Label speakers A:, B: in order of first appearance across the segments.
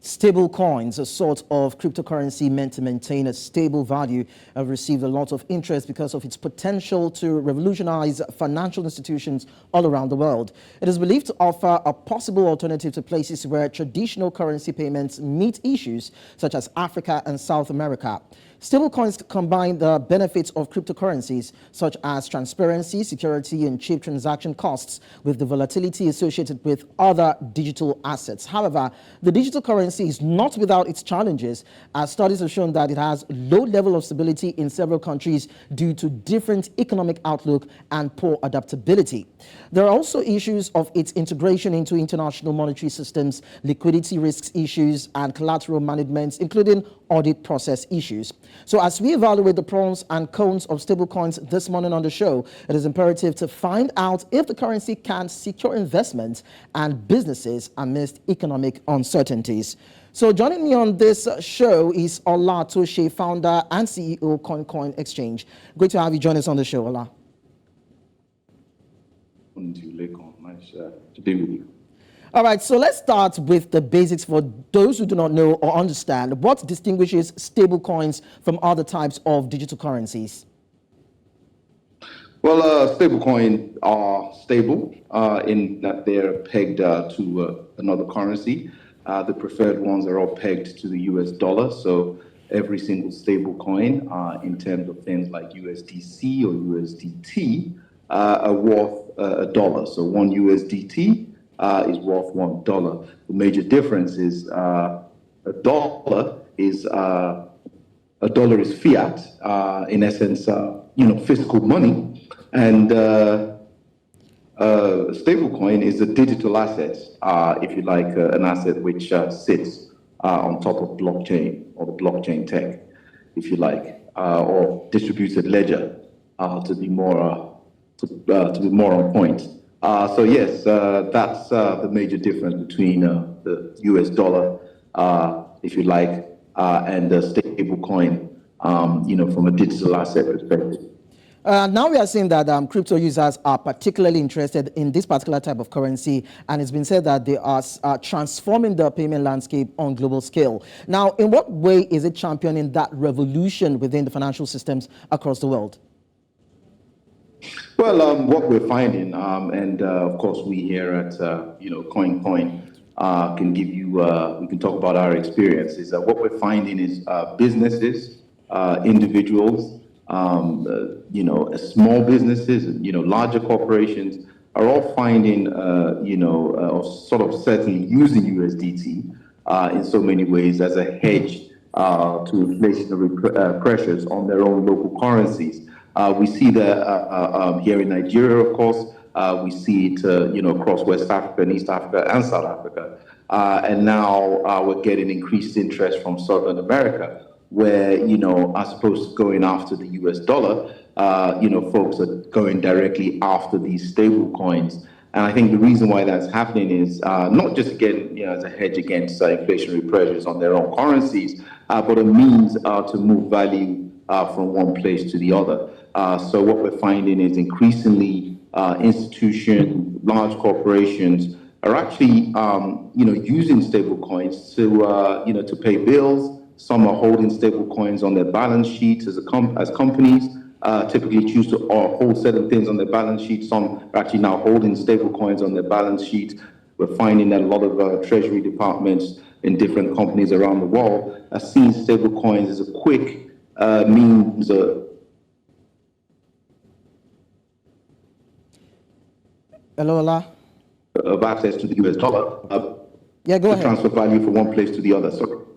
A: Stablecoins, a sort of cryptocurrency meant to maintain a stable value, have received a lot of interest because of its potential to revolutionize financial institutions all around the world. It is believed to offer a possible alternative to places where traditional currency payments meet issues such as Africa and South America. Stablecoins combine the benefits of cryptocurrencies, such as transparency, security, and cheap transaction costs, with the volatility associated with other digital assets. However, the digital currency is not without its challenges, as studies have shown that it has low level of stability in several countries due to different economic outlook and poor adaptability. There are also issues of its integration into international monetary systems, liquidity risks issues, and collateral management, including audit process issues. So as we evaluate the pros and cons of stablecoins this morning on the show, it is imperative to find out if the currency can secure investment and businesses amidst economic uncertainties. So joining me on this show is Ola Atose, founder and CEO Koin Exchange. Great to have you join us on the show, Ola.
B: Lekan, nice to be with you.
A: All right, so let's start with the basics for those who do not know or understand. What distinguishes stablecoins from other types of digital currencies?
B: Well, stablecoins are stable in that they're pegged to another currency. The preferred ones are all pegged to the US dollar. So every single stablecoin, in terms of things like USDC or USDT, are worth a dollar. So one USDT is worth $1. The major difference is a dollar is fiat, in essence, physical money, and stablecoin is a digital asset, if you like, an asset which sits on top of blockchain or the blockchain tech, if you like, or distributed ledger, to be more on point. So yes, that's the major difference between the US dollar, if you like, and the stable coin, from a digital asset perspective.
A: Now we are seeing that crypto users are particularly interested in this particular type of currency, and it's been said that they are transforming the payment landscape on global scale. Now, in what way is it championing that revolution within the financial systems across the world?
B: Well, what we're finding, and of course we here at Koin can give you, we can talk about our experience, is that what we're finding is businesses, individuals, small businesses, larger corporations are all finding, sort of certainly using USDT in so many ways as a hedge to inflationary pressures on their own local currencies. We see that here in Nigeria, of course. We see it, across West Africa and East Africa and South Africa. And now we're getting increased interest from Southern America, where, as opposed to going after the US dollar, folks are going directly after these stable coins. And I think the reason why that's happening is not just, again, as a hedge against inflationary pressures on their own currencies, but a means to move value from one place to the other. So what we're finding is increasingly institutions, large corporations are actually, using stable coins to pay bills. Some are holding stable coins on their balance sheets as companies typically choose to hold certain things on their balance sheet. Some are actually now holding stable coins on their balance sheet. We're finding that a lot of treasury departments in different companies around the world are seeing stable coins as a quick means
A: Hello, Ola.
B: Of access to the US dollar.
A: Yeah, go ahead.
B: Transfer value from one place to the other. So.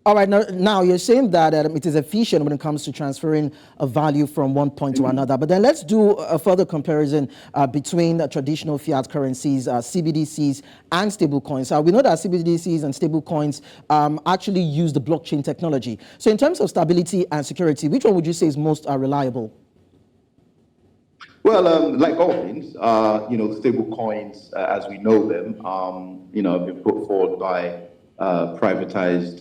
A: All right, now you're saying that it is efficient when it comes to transferring a value from one point to another. But then let's do a further comparison between traditional fiat currencies, CBDCs, and stablecoins. We know that CBDCs and stablecoins actually use the blockchain technology. So in terms of stability and security, which one would you say is most reliable?
B: Well, like all things, stable coins, as we know them, have been put forward by privatized,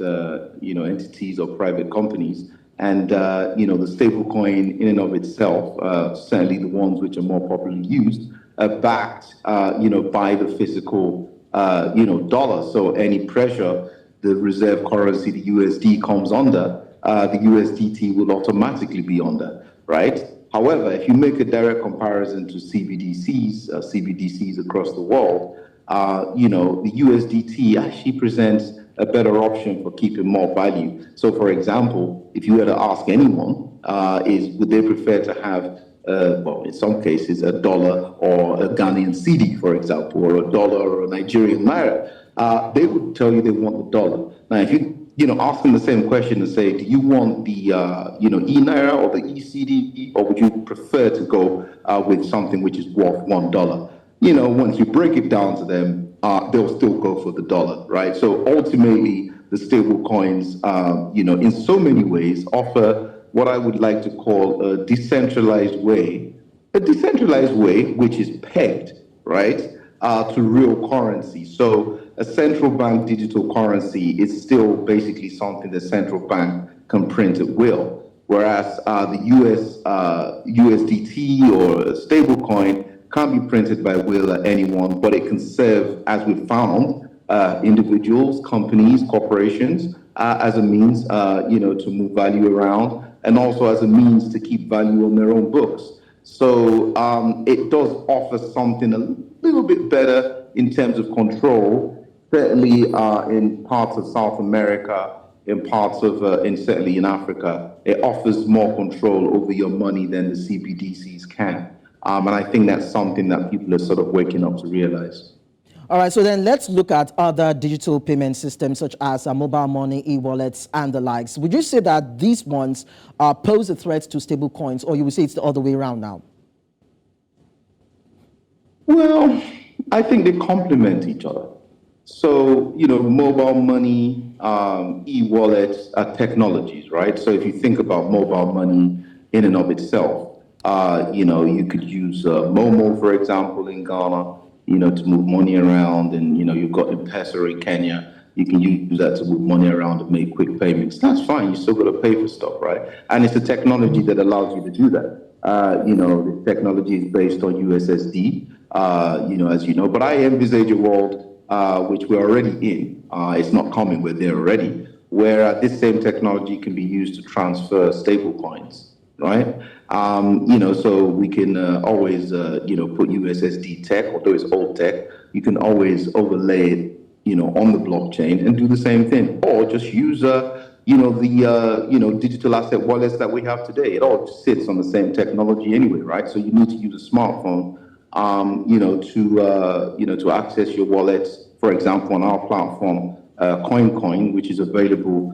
B: entities or private companies. And, the stable coin in and of itself, certainly the ones which are more popularly used, are backed, by the physical, dollar. So any pressure the reserve currency, the USD, comes under, the USDT will automatically be under, right? However, if you make a direct comparison to CBDCs across the world, the USDT actually presents a better option for keeping more value. So, for example, if you were to ask anyone, would they prefer to have, in some cases, a dollar or a Ghanaian cedi, for example, or a dollar or a Nigerian naira, they would tell you they want the dollar. Now, if you ask them the same question and say, do you want the, e-naira or the e-cedi, or would you prefer to go with something which is worth $1? Once you break it down to them, they'll still go for the dollar, right? So ultimately, the stable coins, in so many ways offer what I would like to call a decentralized way which is pegged, right, to real currency. So a central bank digital currency is still basically something the central bank can print at will, whereas the USDT or a stable coin can't be printed by will at anyone, but it can serve, as we've found, individuals, companies, corporations, as a means, to move value around, and also as a means to keep value on their own books. So it does offer something a little bit better in terms of control, certainly in parts of South America, in parts of, certainly in Africa. It offers more control over your money than the CBDCs can. And I think that's something that people are sort of waking up to realize.
A: All right, so then let's look at other digital payment systems such as mobile money, e-wallets, and the likes. Would you say that these ones pose a threat to stable coins, or you would say it's the other way around now?
B: Well, I think they complement each other. So, mobile money, e-wallets are technologies, right? So if you think about mobile money in and of itself, you could use Momo, for example, in Ghana, to move money around, and, you've got M-Pesa in Kenya. You can use that to move money around and make quick payments. That's fine. You still got to pay for stuff, right? And it's a technology that allows you to do that. The technology is based on USSD, as you know. But I envisage a world which we're already in. It's not coming. We're there already, where this same technology can be used to transfer stable coins, right? So we can always, put USSD tech, although it's old tech, you can always overlay it, on the blockchain and do the same thing, or just use, the digital asset wallets that we have today. It all sits on the same technology anyway, right? So you need to use a smartphone, to access your wallets. For example, on our platform, Koin, which is available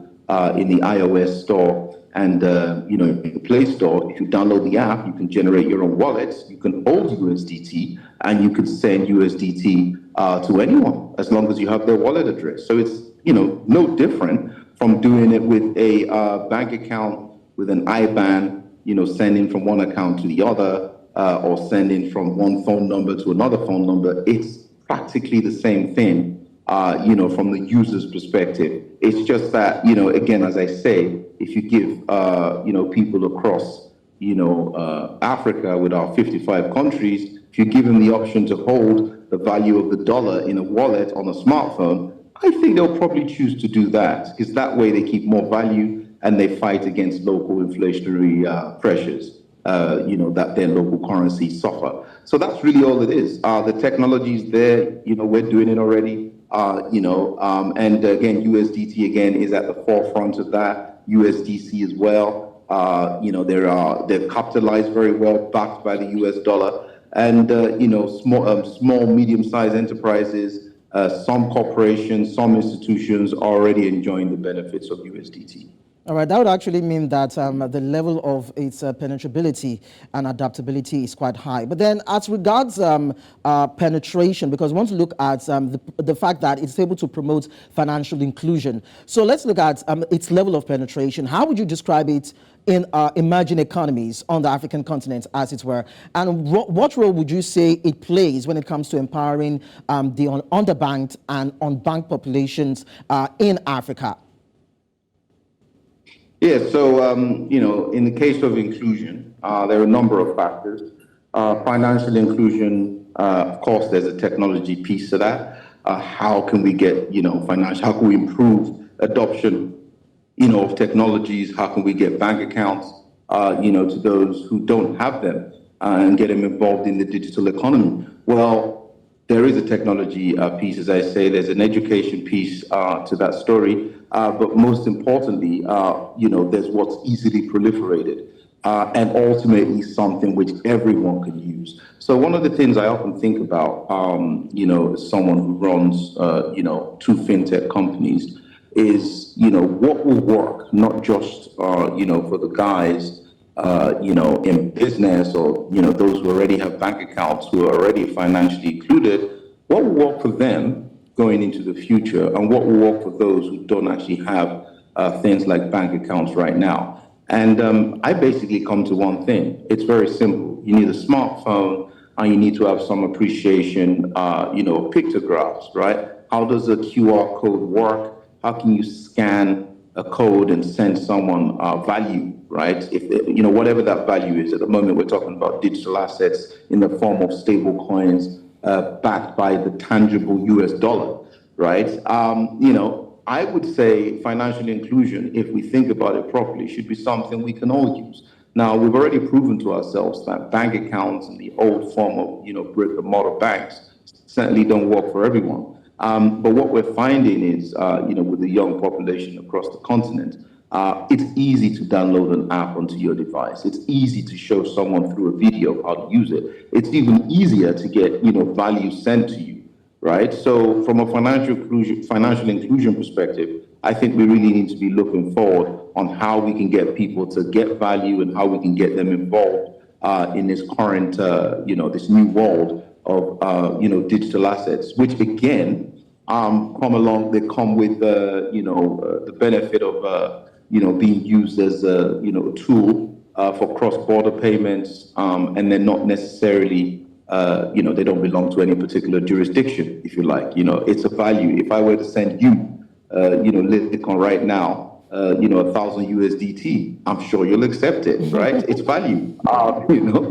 B: in the iOS store and in the Play Store. If you download the app, you can generate your own wallets. You can hold USDT, and you can send USDT to anyone as long as you have their wallet address. So it's no different from doing it with a bank account with an IBAN, sending from one account to the other, or sending from one phone number to another phone number. It's practically the same thing, from the user's perspective. It's just that, again, as I say, if you give, people across, Africa with our 55 countries, if you give them the option to hold the value of the dollar in a wallet on a smartphone, I think they'll probably choose to do that, because that way they keep more value and they fight against local inflationary pressures, that their local currencies suffer. So that's really all it is. The technology is there, we're doing it already, and again, USDT again is at the forefront of that. USDC as well. They're capitalized very well, backed by the US dollar, and small, medium-sized enterprises, some corporations, some institutions are already enjoying the benefits of USDT.
A: All right, that would actually mean that the level of its penetrability and adaptability is quite high. But then as regards penetration, because we want to look at the fact that it's able to promote financial inclusion. So let's look at its level of penetration. How would you describe it in emerging economies on the African continent, as it were? And what role would you say it plays when it comes to empowering the underbanked and unbanked populations in Africa?
B: Yeah, so, in the case of inclusion, there are a number of factors. Financial inclusion, of course, there's a technology piece to that. how can we get, how can we improve adoption, of technologies? How can we get bank accounts, to those who don't have them, and get them involved in the digital economy? Well, there is a technology piece, as I say. There's an education piece to that story, but most importantly, there's what's easily proliferated, and ultimately something which everyone can use. So one of the things I often think about, as someone who runs, two fintech companies, is, what will work, not just, for the guys, in business, or, those who already have bank accounts, who are already financially included. What will work for them going into the future, and what will work for those who don't actually have things like bank accounts right now? And I basically come to one thing. It's very simple. You need a smartphone, and you need to have some appreciation, pictographs, right? How does a QR code work? How can you scan a code and send someone value, right? If whatever that value is. At the moment, we're talking about digital assets in the form of stable coins, backed by the tangible US dollar, right? I would say financial inclusion, if we think about it properly, should be something we can all use. Now, we've already proven to ourselves that bank accounts in the old form of brick and mortar banks certainly don't work for everyone. But what we're finding is, with the young population across the continent, it's easy to download an app onto your device. It's easy to show someone through a video how to use it. It's even easier to get, value sent to you, right? So from a financial inclusion perspective, I think we really need to be looking forward on how we can get people to get value, and how we can get them involved in this current, this new world of, digital assets, which again, they come with, the benefit of, being used as a, tool for cross-border payments, and they're not necessarily, they don't belong to any particular jurisdiction, if you like. It's a value. If I were to send you, Lekan right now, 1,000 USDT, I'm sure you'll accept it, right? It's value,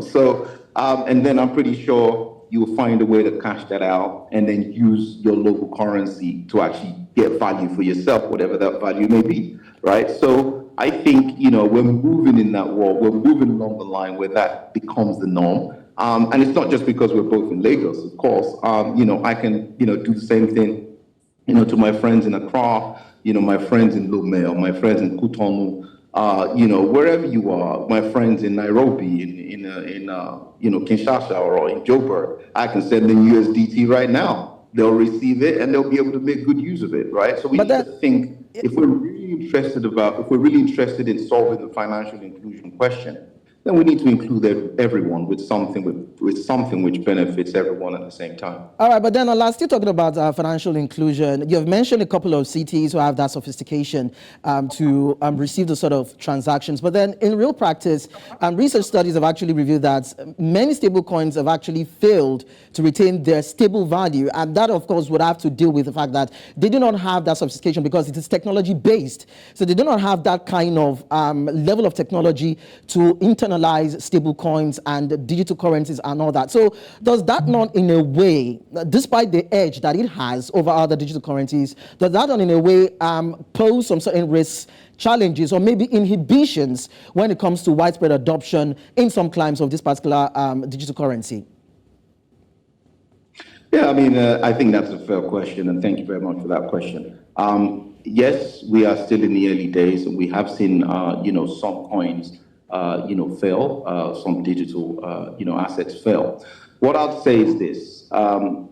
B: So, and then I'm pretty sure you'll find a way to cash that out, and then use your local currency to actually get value for yourself, whatever that value may be, right? So I think, we're moving in that world. We're moving along the line where that becomes the norm. And it's not just because we're both in Lagos, of course. I can, do the same thing, to my friends in Accra, my friends in Lomé, or my friends in Cotonou, wherever you are, my friends in Nairobi, in Kinshasa, or in Joburg, I can send them USDT right now. They'll receive it, and they'll be able to make good use of it, right? So we need to think, if we're really interested in solving the financial inclusion question, then we need to include everyone with something which benefits everyone at the same time.
A: All right, but then still talking about financial inclusion, you've mentioned a couple of CTs who have that sophistication to receive the sort of transactions. But then in real practice, research studies have actually revealed that many stable coins have actually failed to retain their stable value. And that, of course, would have to deal with the fact that they do not have that sophistication because it is technology based. So they do not have that kind of level of technology to internalize stable coins and digital currencies and all that. So does that not in a way, despite the edge that it has over other digital currencies, does that not in a way pose some certain risks, challenges, or maybe inhibitions when it comes to widespread adoption in some climes of this particular digital currency?
B: Yeah, I think that's a fair question, and thank you very much for that question. Yes, we are still in the early days, and we have seen, some coins fail, some digital, assets fail. What I'd say is this: a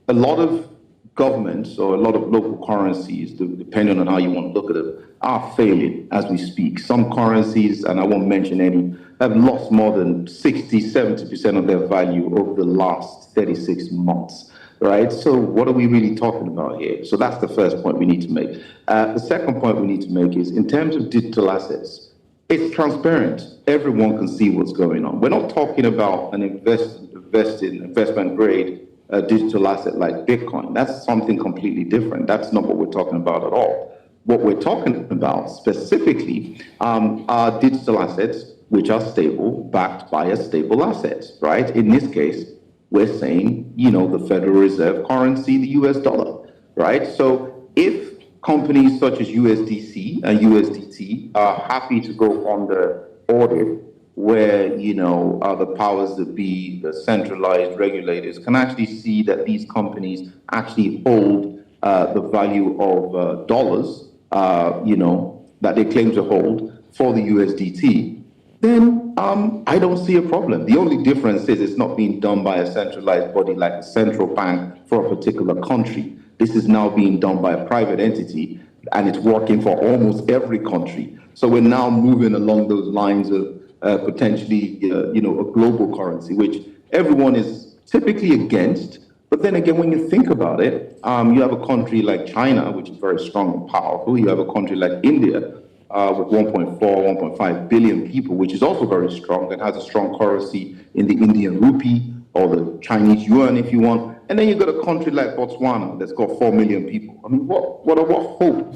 B: lot of governments, or a lot of local currencies, depending on how you want to look at it, are failing as we speak. Some currencies, and I won't mention any, have lost more than 60-70% of their value over the last 36 months. Right? So what are we really talking about here? So that's the first point we need to make. The second point we need to make is, in terms of digital assets, it's transparent. Everyone can see what's going on. We're not talking about an investment grade digital asset like Bitcoin. That's something completely different. That's not what we're talking about at all. What we're talking about specifically are digital assets which are stable, backed by a stable asset, right? In this case, we're saying, the Federal Reserve currency, the US dollar, right? So if companies such as USDC and USDT are happy to go on the audit where, the powers that be, the centralized regulators can actually see that these companies actually hold the value of dollars, that they claim to hold for the USDT, then I don't see a problem. The only difference is it's not being done by a centralized body like a central bank for a particular country. This is now being done by a private entity, and it's working for almost every country. So we're now moving along those lines of potentially, a global currency, which everyone is typically against. But then again, when you think about it, you have a country like China, which is very strong and powerful. You have a country like India, with 1.4, 1.5 billion people, which is also very strong and has a strong currency in the Indian rupee or the Chinese yuan, if you want. And then you've got a country like Botswana that's got 4 million people. I mean, what hope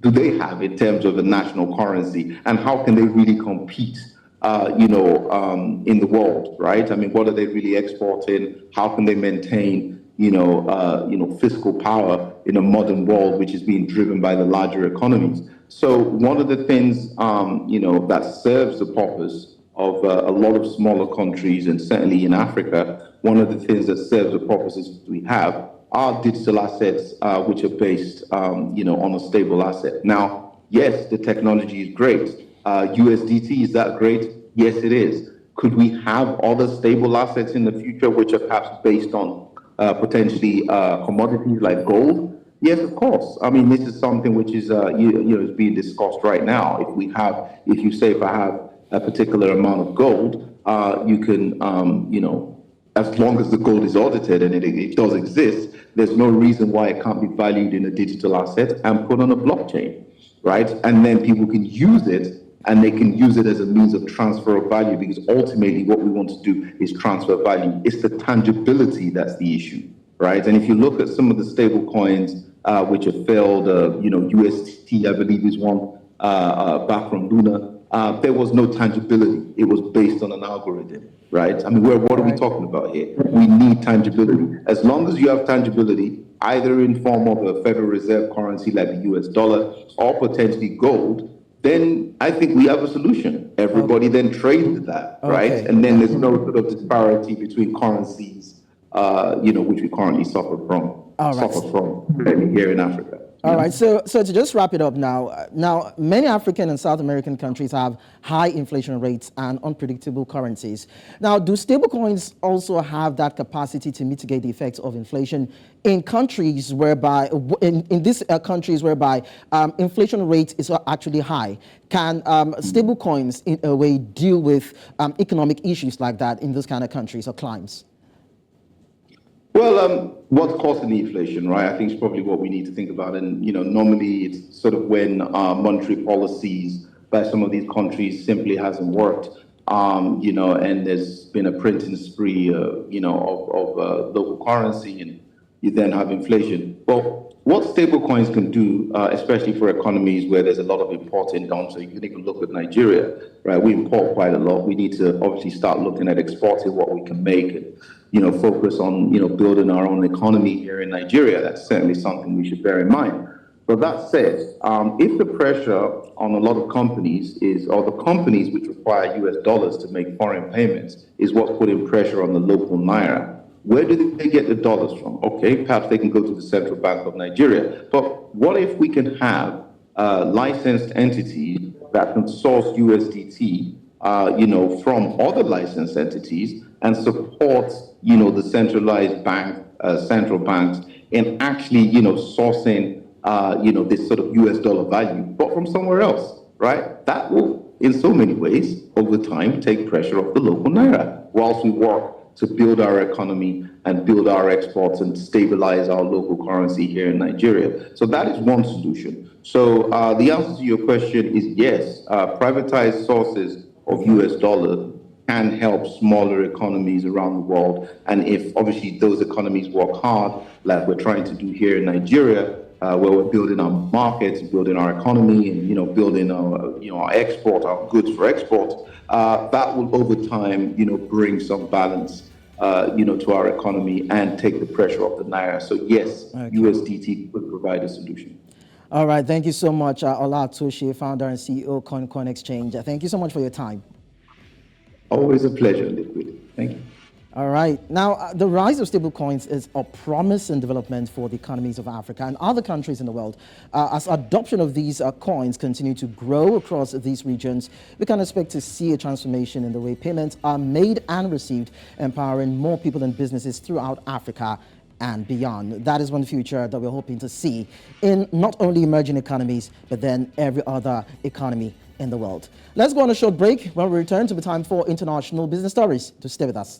B: do they have in terms of the national currency, and how can they really compete, in the world, right? I mean, what are they really exporting? How can they maintain, fiscal power in a modern world, which is being driven by the larger economies? So one of the things, that serves the purpose of a lot of smaller countries, and certainly in Africa, one of the things that serves the purposes we have are digital assets, which are based, on a stable asset. Now, yes, the technology is great. USDT, is that great? Yes, it is. Could we have other stable assets in the future, which are perhaps based on potentially commodities like gold? Yes, of course. I mean, this is something which is, is being discussed right now. If I have a particular amount of gold, you can, as long as the gold is audited and it does exist, there's no reason why it can't be valued in a digital asset and put on a blockchain, right? And then people can use it, and they can use it as a means of transfer of value, because ultimately what we want to do is transfer value. It's the tangibility that's the issue, right? And if you look at some of the stable coins, which have failed, UST, I believe, is one back from Luna, there was no tangibility. It was based on an algorithm, right? I mean, what are we talking about here? We need tangibility. As long as you have tangibility, either in form of a Federal Reserve currency like the US dollar or potentially gold, then I think we have a solution. Everybody then trades that, right? And then there's no sort of disparity between currencies, which we currently suffer from here in Africa.
A: All right, so to just wrap it up now many African and South American countries have high inflation rates and unpredictable currencies. Now, do stablecoins also have that capacity to mitigate the effects of inflation in countries whereby, in these countries whereby inflation rate is actually high? Can stablecoins in a way deal with economic issues like that in those kind of countries or climes?
B: Well, what's causing the inflation, right? I think it's probably what we need to think about. And, normally it's sort of when monetary policies by some of these countries simply hasn't worked, and there's been a printing spree, of local currency, and you then have inflation. Well, what stablecoins can do, especially for economies where there's a lot of importing done, so you can even look at Nigeria, right? We import quite a lot. We need to obviously start looking at exporting what we can make, and focus on, building our own economy here in Nigeria. That's certainly something we should bear in mind. But that said, if the pressure on a lot of companies or the companies which require US dollars to make foreign payments is what's putting pressure on the local naira, where do they get the dollars from? Okay, perhaps they can go to the Central Bank of Nigeria. But what if we can have licensed entities that can source USDT, from other licensed entities, and support, the centralized central banks in actually, sourcing, this sort of US dollar value, but from somewhere else, right? That will, in so many ways, over time, take pressure off the local naira, whilst we work to build our economy and build our exports and stabilize our local currency here in Nigeria. So that is one solution. So the answer to your question is yes, privatized sources of US dollar can help smaller economies around the world. And if obviously those economies work hard, like we're trying to do here in Nigeria, where we're building our markets, building our economy, and building our export, our goods for export, that will over time bring some balance to our economy and take the pressure off the naira. So yes,
A: Okay.
B: USDT could provide a solution.
A: All right. Thank you so much, Ola Atose, founder and CEO, Koin Exchange. Thank you so much for your time.
B: Always a pleasure, Liquid. Thank you.
A: All right. Now, the rise of stablecoins is a promising development for the economies of Africa and other countries in the world. As adoption of these coins continue to grow across these regions, we can expect to see a transformation in the way payments are made and received, empowering more people and businesses throughout Africa and beyond. That is one future that we're hoping to see in not only emerging economies, but then every other economy in the world. Let's go on a short break. When we return, to be time for international business stories. To stay with us.